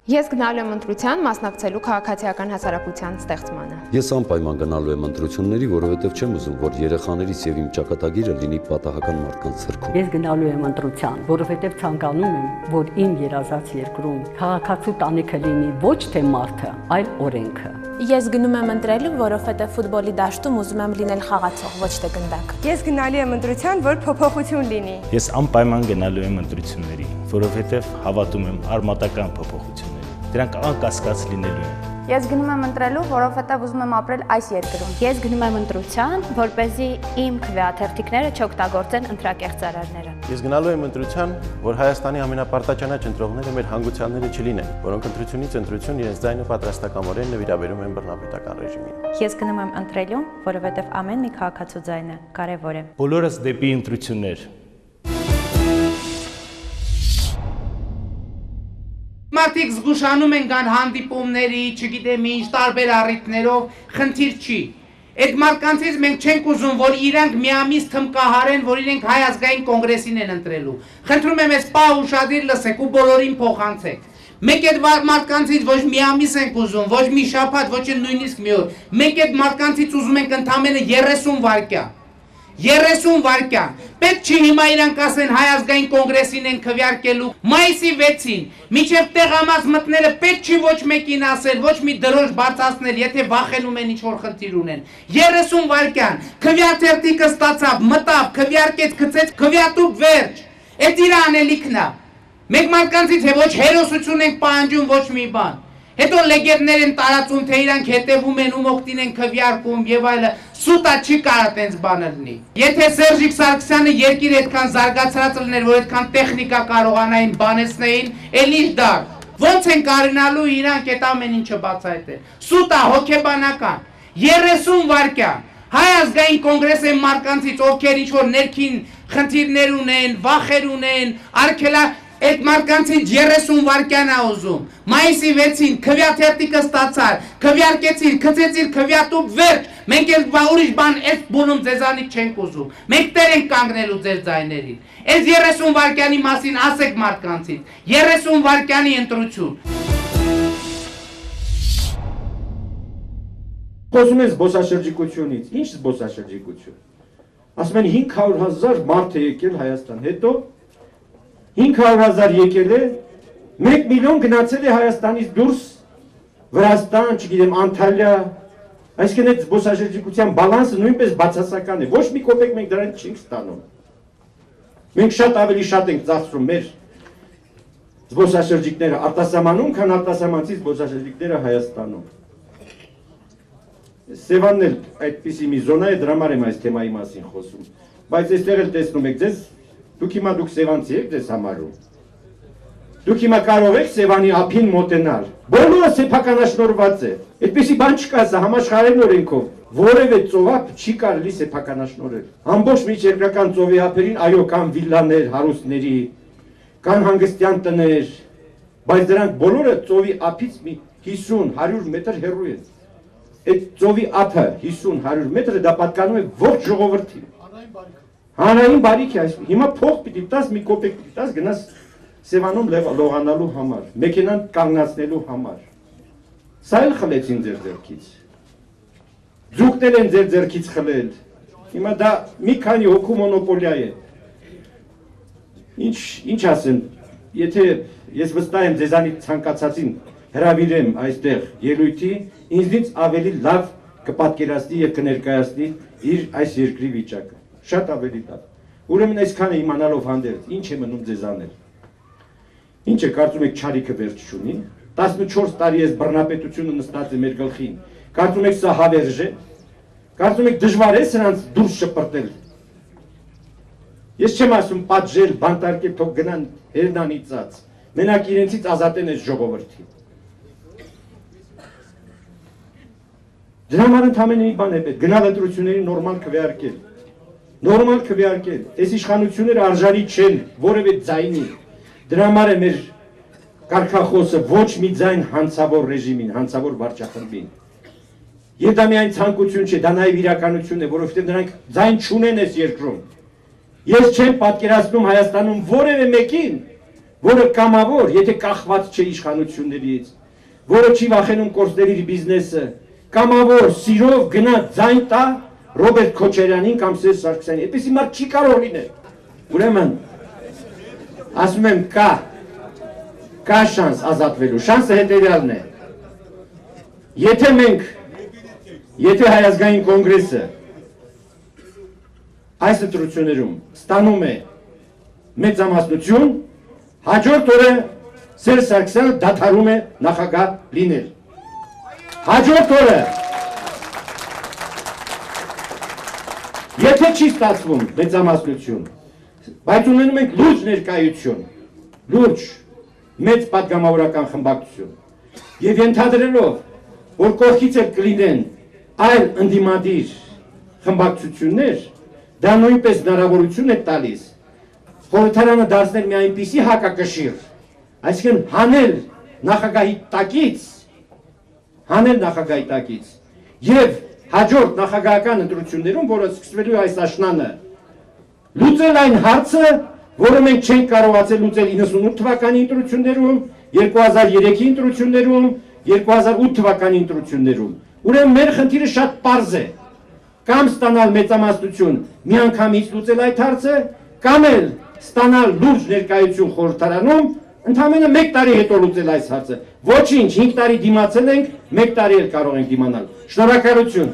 Ես գնալու եմ ընտրության մասնակցելու քաղաքացիական հասարակության ստեղծմանը։ Ես անպայման գնալու եմ ընտրությունների, որովհետև չեմ ուզում, որ երեխաներիս եւ իմ ճակատագիրը լինի պատահական մարդկանց ցրքում։ Ես գնալու եմ ընտրության, որովհետև ցանկանում եմ, որ իմ երազած երկրում քաղաքացու տանիքը լինի ոչ թե մարդը, այլ օրենքը։ Ես գնում եմ ընտրելու, որովհետև ֆուտբոլի դաշտում ուզում եմ լինել խաղացող, ոչ թե գնդակ։ Ես գնալու եմ ընտրության, որ փոփոխություն լինի։ Ես անպայման գնալու եմ ընտրությունների, որովհետև հավատում եմ արմատական փոփոխությունների։ Դրանք անկասկած լինելու են։ Ես գնում եմ ընտրելու, որովհետև ուզում եմ ապրել այս երկրում։ Ես գնում եմ ընտրության, որպեսզի իմ քվեաթերթիկները չօգտագործեն ընտրակեղծարարները։ Ես գնալու եմ ընտրության, որ Հայաստանի ամենապարտաճանաչ ընտրողները մեր հանգուցյալները չլինեն, որոնք ընտրությունից ընտրություն իրենց ձայնը պատրաստակամորեն նվիրաբերում են բռնապետական ռեժիմին։ Ես գնում եմ ընտրելու, որովհետև ամեն մի քաղաքացու ձայնը կարևոր է։ Բոլորս դեպի ընտրություններ։ Մարդիկ զգուշանում են կան հանդիպումների, չգիտեմ ինչ տարբեր առիթներով, խնդիր չի։ Այդ մարդկանցից մենք չենք ուզում, որ իրանք միամիտ թմկահարեն, որ իրենք Հայ ազգային կոնգրեսին են ընտրելու։ Խնդրում եմ ես պահ ուշադիր լսեք ու բոլորին փոխանցեք։ Մենք այդ մարդկանցից ոչ միամիտ ենք ուզում, ոչ մի շաբաթ, ոչ նույնիսկ մի օր։ Մենք այդ մարդկանցից ուզում ենք ընդամենը 30 վայրկյան։ 30 վայրկյան։ Պետք չի հիմա իրանք ասեն Հայ ազգային կոնգրեսին են քվեարկելու մայիսի 6-ին։ Մինչև տեղամաս մտնելը պետք չի ոչ մեկին ասել, ոչ մի դրոշ բարձրացնել, եթե վախենում են ինչ-որ խնդիր ունեն։ 30 վայրկյան։ Քվեաթերթիկը ստացավ, մտավ, քվեարկեց, գցեց, քվեատուկ վերջ։ Այդ իր անելիքն է։ Մենք մարդկանցից ոչ հերոսություն ենք պահանջում, ոչ մի բան։ Հետո լեգենդներ են տարածում, թե իրանք հետևում են ում օգտին են քվեարկում եւ այլը, սուտա չի կարա տենց բանը լինի։ Եթե Սերժիկ Սարգսյանը երկիր այդքան զարգացած լիներ, որ այդքան տեխնիկա կարողանային բանեցնեին, էլ ինչ դար։ Ոնց են կարողանալու իրանք այդ ամեն ինչը բացահայտել։ Սուտա հոգեբանական 30 վայրկյան։ Հայ ազգային կոնգրեսի մարդկանցից ովքեր ինչ որ ներքին խնդիրներ ունեն, վախեր ունեն, արգելա Այդ մարդկանցից 30 վայրկյան է ուզում։ Մայիսի 6-ին քվեաթերթիկը ստացար, քվեարկեցիր, գցեցիր քվեատուկ վերջ։ Մենք էլ ուրիշ բան այս բունում ձեզանից չենք ուզում։ Մենք տեր ենք կանգնելու ձեր ձայներին։ Այս 30 վայրկյանի մասին ասեք մարդկանցից։ 30 վայրկյանի ընտրություն։ Խոսում են զբոսաշրջիկությունից։ Ինչ զբոսաշրջիկություն։ Ասում են 500,000 մարդ է եկել Հայաստան, հետո 500,000 եկել է, 1 միլիոն գնացել է Հայաստանից դուրս, Վրաստան, չգիտեմ, Անտալիա, այսինքն այդ զբոսաշրջիկության բալանսը նույնպես բացասական է, ոչ մի կոպեկ մենք դրանից չենք ստանում։ Մենք շատ ավելի շատ ենք ծախսում մեր զբոսաշրջիկները արտասահմանում, քան արտասահմանցի զբոսաշրջիկները Հայաստանում։ Սևանն էլ այդպիսի մի զոնա է, դրա համար եմ այս թեմայի մասին խոսում, բայց այստեղ էլ տեսնում եք ձեզ Դուք հիմա դուք Սևանցի եք ձեզ համարում։ Դուք հիմա կարող եք Սևանի ափին մոտենալ։ Բոլորը սեփականաշնորհված է։ Այդպեսի բան չկա, սա համաշխարհային օրենքով։ Որևէ ծովափ չի կարելի սեփականաշնորհել։ Ամբողջ միջերկրական ծովի ափերին այո կան վիլլաներ հարուստների, կան հանգստյան տներ, բայց դրանք բոլորը ծովի ափից մի 50-100 մետր հեռու են։ Այդ ծովի ափը 50-100 մետրը դա պատկանում է ողջ ժողովրդին։ Հանրային բարիք է այս։ Հիմա փող պիտի տաս, մի կոպեկ պիտի տաս, գնաս Սևանում լողանալու համար, մեքենան կանգնացնելու համար։ Սա էլ խլեցին ձեր ձեռքից։ Ձուկներ են ձեր ձեռքից խլել։ Հիմա դա մի քանի հոգու մոնոպոլիա է։ Ինչ ասեմ, եթե ես վստահ եմ ձեզանից ցանկացածին հրավիրեմ այստեղ ելույթի, ինձնից ավելի լավ կպատկերացնի եւ կներկայացնի իր այս երկրի վիճակը։ Շատ ավելի լավ։ Ուրեմն այսքանը իմանալով հանդերձ, ինչ է մնում ձեզ անել։ Ինչ է կարծում եք չարիքը վերջ չունի։ 14 տարի էս բռնապետությունը նստած է մեր գլխին։ Կարծում եք սա հավերժ է։ Կարծում եք դժվար է սրանց դուրս շպրտել։ Ես չեմ ասում պատժել, բանտարկել, թող գնան հերնանիծած։ Մենակ իրենցից ազատեն այս ժողովրդին։ Դրա համար ընդամենը մի բան է պետք, գնալ ընտրությունների նորմալ քվեարկել։ Նորմալ քվեարկել, այս իշխանությունները արժանի չեն որևէ ձայնի։ Դրա համար է մեր կարգախոսը ոչ մի ձայն հանցավոր ռեժիմին, հանցավոր վարչախմբին։ Եվ դա միայն ցանկություն չէ, դա նաև իրականություն է, որովհետև նրանք ձայն չունեն այս երկրում։ Ես չեմ պատկերացնում Հայաստանում որևէ մեկին, որը կամավոր, եթե կախված չէ իշխանություններից, որը չի վախենում կորցնել իր բիզնեսը, կամավոր սիրով գնա ձայն տա Ռոբերտ Քոչարյանին կամ Սերժ Սարգսյանին, այդպեսի մարդ չի կարող լինել։ Ուրեմն ասում եմ կա շանս ազատվելու, շանսը հետևյալն է։ Եթե Հայազգային կոնգրեսը այս ընտրություններում ստանում է մեծամասնություն, հաջորդ օրը Սերժ Սարգսյանը դադարում է նախագահ լինել։ Հաջորդ օրը եթե չի ստացվում մեծամասնություն, բայց ունենում ենք լուրջ ներկայություն, լուրջ մեծ պատգամավորական խմբակցություն եւ ենթադրելով, որ կողքից էլ կլինեն այլ ընդդիմադիր խմբակցություններ, դա նույնպես հնարավորություն է տալիս խորհրդարանը դարձնել մի այնպիսի հակակշիռ, այսինքն հանել նախագահի տակից եւ հաջորդ նախագահական ընտրություններում, որը սկսվելու այս աշնանը, լուծել այն հարցը, որը մենք չենք կարողացել լուծել 98 թվականի ընտրություններում, 2003-ի ընտրություններում, 2008 թվականի ընտրություններում։ Ուրեմն մեր խնդիրը շատ պարզ է, կամ ստանալ մեծամասնություն միանգամից լուծել այդ հարցը, կամ էլ ստանալ լուրջ ներկայություն խորհրդարանում, ընդամենը 1 տարի հետո լուծել այս հարցը։ Ոչինչ, 5 տարի դիմացել ենք, 1 տարի էլ կարող ենք դիմանալ։ Շնորհակալություն։